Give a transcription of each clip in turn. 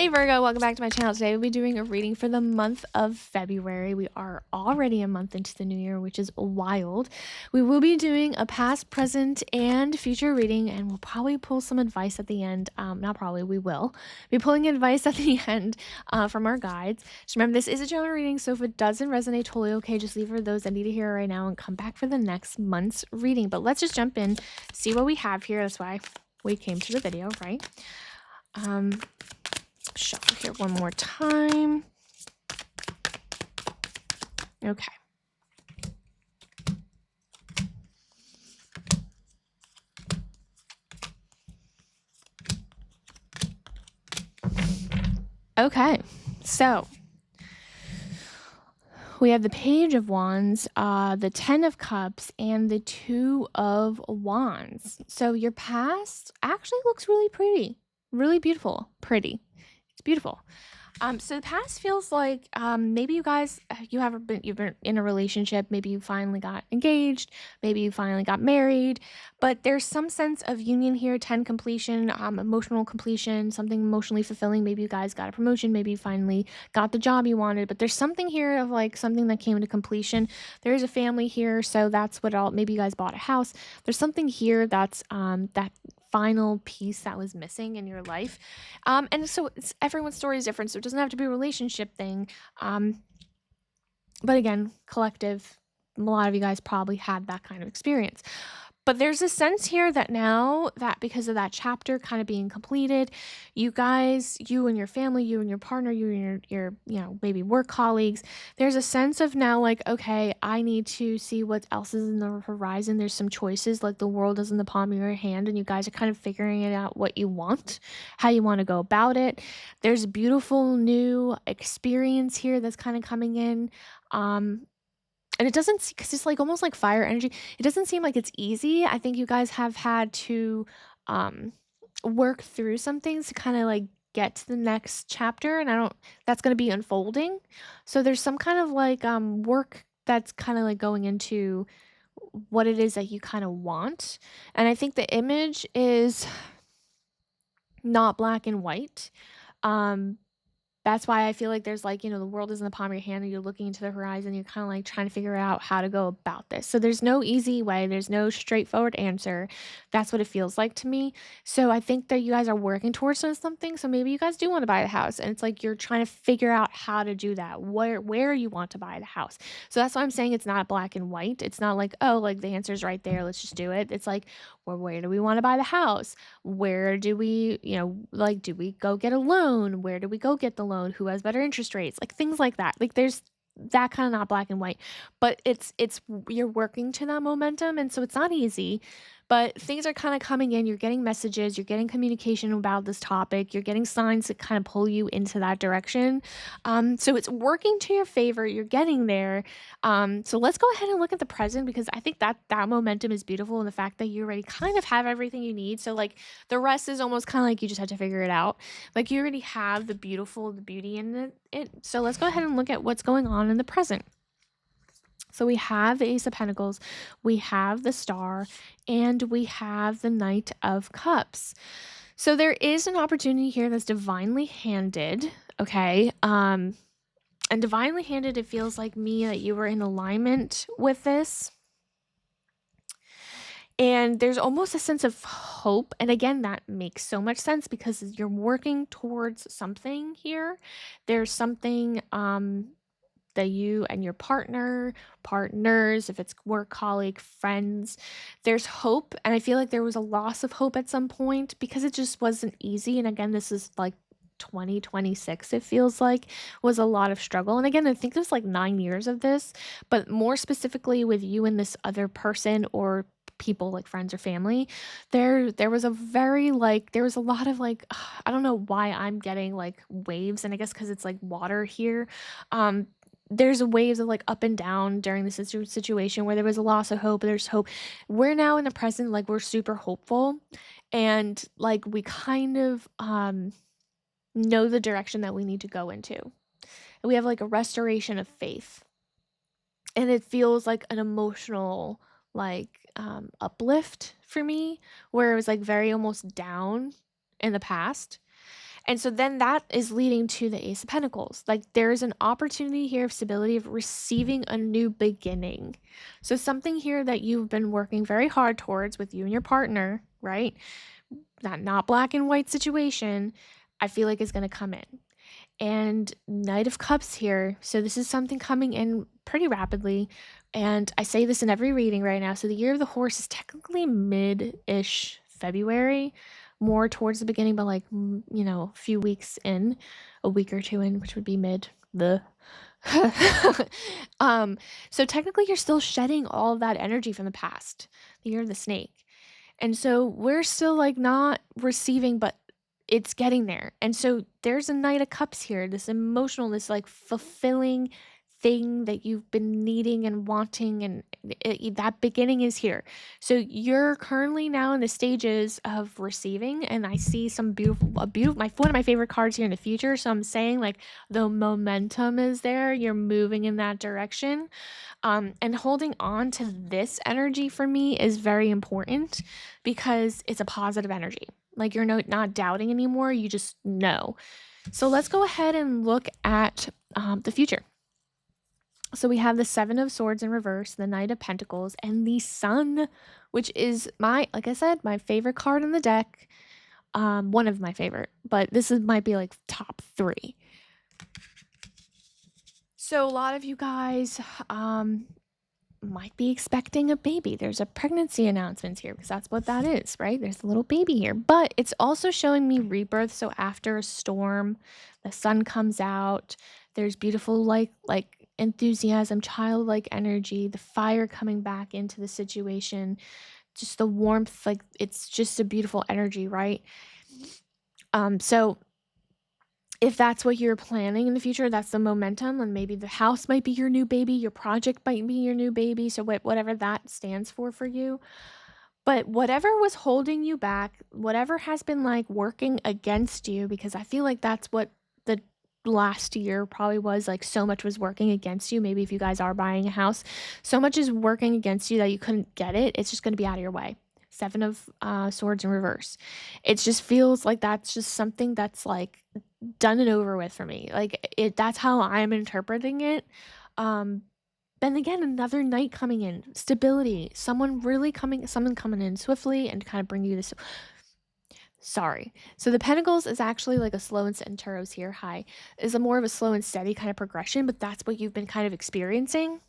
Hey Virgo, welcome back to my channel. Today we'll be doing a reading for the month of February. We are already a month into the new year, which is wild. We will be doing a past, present, and future reading, and we'll probably pull some advice at the end. Not probably, we will be pulling advice at the end from our guides. Just remember, this is a general reading, so if it doesn't resonate, totally okay. Just leave for those that need to hear it right now and come back for the next month's reading. But let's just jump in, see what we have here. That's why we came to the video, right? Shuffle here one more time. Okay. Okay, so we have the Page of Wands, the Ten of Cups, and the Two of Wands. So your past actually looks really pretty, really beautiful, pretty. It's beautiful. So the past feels like maybe you guys you've been in a relationship, maybe you finally got engaged, maybe you finally got married, but there's some sense of union here, 10 completion, emotional completion, something emotionally fulfilling. Maybe you guys got a promotion, maybe you finally got the job you wanted, but there's something here of like something that came to completion. There is a family here, so that's what all maybe you guys bought a house. There's something here that's that final piece that was missing in your life. And so everyone's story is different, so it doesn't have to be a relationship thing. But again, collective, a lot of you guys probably had that kind of experience. But there's a sense here that now that because of that chapter kind of being completed, you guys, you and your family, you and your partner, you and your maybe work colleagues, there's a sense of now like, okay, I need to see what else is in the horizon. There's some choices, like the world is in the palm of your hand, and you guys are kind of figuring it out what you want, how you want to go about it. There's a beautiful new experience here that's kind of coming in. And it doesn't, because it's like almost like fire energy. It doesn't seem like it's easy. I think you guys have had to work through some things to kind of like get to the next chapter. And that's going to be unfolding. So there's some kind of like work that's kind of like going into what it is that you kind of want. And I think the image is not black and white. That's why I feel like there's like, the world is in the palm of your hand and you're looking into the horizon. You're kind of like trying to figure out how to go about this. So there's no easy way. There's no straightforward answer. That's what it feels like to me. So I think that you guys are working towards something. So maybe you guys do want to buy the house, and it's like you're trying to figure out how to do that, where you want to buy the house. So that's why I'm saying it's not black and white. It's not like, oh, like the answer's right there, let's just do it. It's like, well, where do we want to buy the house? Where do we, like, do we go get a loan? Where do we go get the loan? Who has better interest rates? Like things like that. Like there's that kind of not black and white, but it's you're working to that momentum, and so it's not easy, but things are kind of coming in. You're getting messages, you're getting communication about this topic, you're getting signs that kind of pull you into that direction. So it's working to your favor. You're getting there. So let's go ahead and look at the present, because I think that momentum is beautiful, and the fact that you already kind of have everything you need. So like the rest is almost kind of like you just have to figure it out. Like you already have the beauty in it. So let's go ahead and look at what's going on in the present. So we have the Ace of Pentacles, we have the Star, and we have the Knight of Cups. So there is an opportunity here that's divinely handed, okay? And divinely handed, it feels like me that you were in alignment with this. And there's almost a sense of hope. And again, that makes so much sense because you're working towards something here. There's something that you and your partners, if it's work colleague, friends, there's hope. And I feel like there was a loss of hope at some point because it just wasn't easy. And again, this is like 2026, it feels like, was a lot of struggle. And again, I think there's like 9 years of this, but more specifically with you and this other person or people like friends or family, there was a very like there was a lot of like I don't know why I'm getting like waves, and I guess because it's like water here. There's waves of like up and down during this situation where there was a loss of hope. There's hope. We're now in the present, like we're super hopeful, and like we kind of know the direction that we need to go into. And we have like a restoration of faith, and it feels like an emotional like uplift for me, where it was like very almost down in the past. And so then that is leading to the Ace of Pentacles. Like there's an opportunity here of stability, of receiving a new beginning. So something here that you've been working very hard towards with you and your partner, right? That not black and white situation, I feel like is going to come in. And Knight of Cups here. So this is something coming in pretty rapidly. And I say this in every reading right now. So the year of the horse is technically mid-ish February, more towards the beginning, but like, a few weeks in, a week or two in, which would be mid the. So technically you're still shedding all of that energy from the past, the year of the snake. And so we're still like not receiving, but it's getting there. And so there's a Knight of Cups here, this emotional, this like fulfilling thing that you've been needing and wanting, and that beginning is here. So you're currently now in the stages of receiving, and I see some beautiful, one of my favorite cards here in the future. So I'm saying like the momentum is there. You're moving in that direction. And holding on to this energy for me is very important because it's a positive energy. Like you're not doubting anymore. You just know. So let's go ahead and look at the future. So we have the Seven of Swords in reverse, the Knight of Pentacles, and the Sun, which is like I said, my favorite card in the deck. One of my favorite, but might be like top 3. So a lot of you guys might be expecting a baby. There's a pregnancy announcement here because that's what that is, right? There's a little baby here, but it's also showing me rebirth. So after a storm, the sun comes out. There's beautiful like enthusiasm, childlike energy, the fire coming back into the situation, just the warmth. Like it's just a beautiful energy, right? So if that's what you're planning in the future, that's the momentum, and maybe the house might be your new baby, your project might be your new baby, so whatever that stands for you. But whatever was holding you back, whatever has been like working against you, because I feel like that's what the last year probably was, like so much was working against you. Maybe if you guys are buying a house, so much is working against you that you couldn't get it. It's just going to be out of your way. Seven of Swords in reverse. It just feels like that's just something that's like done and over with for me. Like that's how I'm interpreting it. Then again, another knight coming in, stability, someone coming in swiftly and kind of bring you this. Sorry. So the Pentacles is actually like a slow and steady, Tarots here, hi, is a more of a slow and steady kind of progression, but that's what you've been kind of experiencing.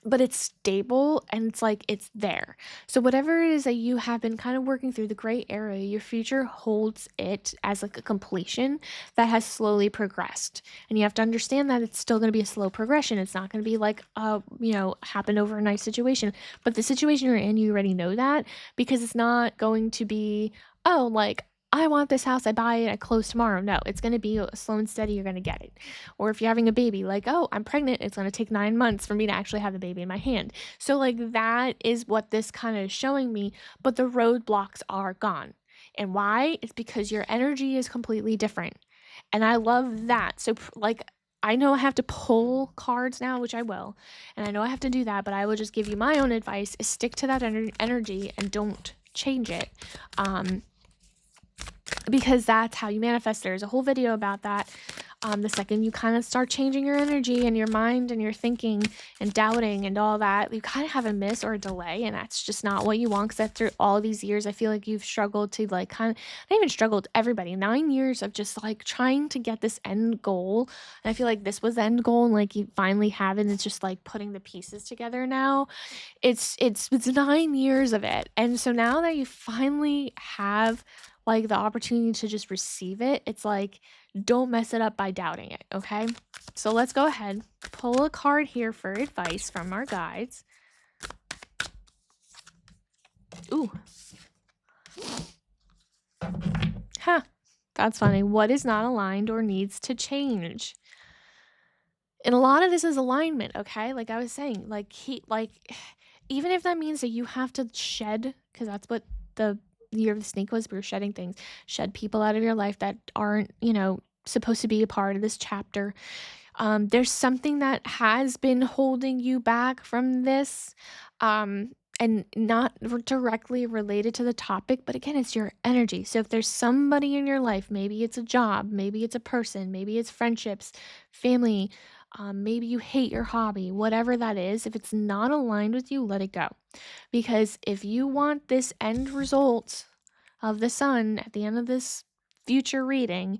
But it's stable and it's like it's there. So whatever it is that you have been kind of working through, the gray area, your future holds it as like a completion that has slowly progressed. And you have to understand that it's still going to be a slow progression. It's not going to be like happen overnight situation. But the situation you're in, you already know that, because it's not going to be, oh, like I want this house, I buy it, I close tomorrow. No, it's going to be slow and steady. You're going to get it. Or if you're having a baby, like, oh, I'm pregnant, it's going to take 9 months for me to actually have the baby in my hand. So like that is what this kind of is showing me, but the roadblocks are gone. And why? It's because your energy is completely different. And I love that. So like, I know I have to pull cards now, which I will, and I know I have to do that, but I will just give you my own advice, is stick to that energy and don't change it. Because that's how you manifest. There's a whole video about that. The second you kind of start changing your energy and your mind and your thinking and doubting and all that, you kind of have a miss or a delay, and that's just not what you want. Because after all these years, I feel like you've struggled to like kind of, not even struggled, everybody, 9 years of just like trying to get this end goal. And I feel like this was the end goal, and like you finally have it, and it's just like putting the pieces together now. It's 9 years of it. And so now that you finally have like the opportunity to just receive it, it's like, don't mess it up by doubting it, okay? So let's go ahead, pull a card here for advice from our guides. Ooh. Huh. That's funny. What is not aligned or needs to change? And a lot of this is alignment, okay? Like I was saying, like even if that means that you have to shed, because that's what the year of the snake was, we were shedding things, shed people out of your life that aren't, supposed to be a part of this chapter. There's something that has been holding you back from this. and not directly related to the topic, but again, it's your energy. So if there's somebody in your life, maybe it's a job, maybe it's a person, maybe it's friendships, family, maybe you hate your hobby, whatever that is, if it's not aligned with you, let it go. Because if you want this end result of the sun at the end of this future reading,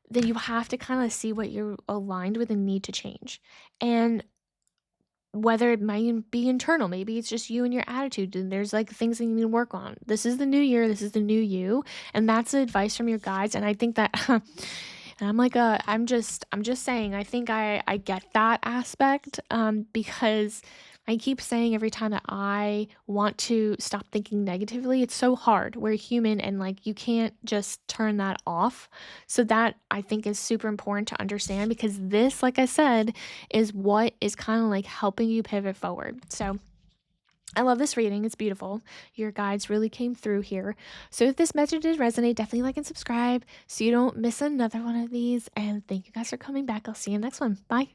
then you have to kind of see what you're aligned with and need to change. And whether it might be internal, maybe it's just you and your attitude, and there's like things that you need to work on. This is the new year, this is the new you, and that's the advice from your guides. And I think that, and I'm just saying, I think I get that aspect, because I keep saying every time that I want to stop thinking negatively, it's so hard. We're human, and like you can't just turn that off. So that I think is super important to understand, because this, like I said, is what is kind of like helping you pivot forward. So I love this reading. It's beautiful. Your guides really came through here. So if this message did resonate, definitely like and subscribe so you don't miss another one of these. And thank you guys for coming back. I'll see you next one. Bye.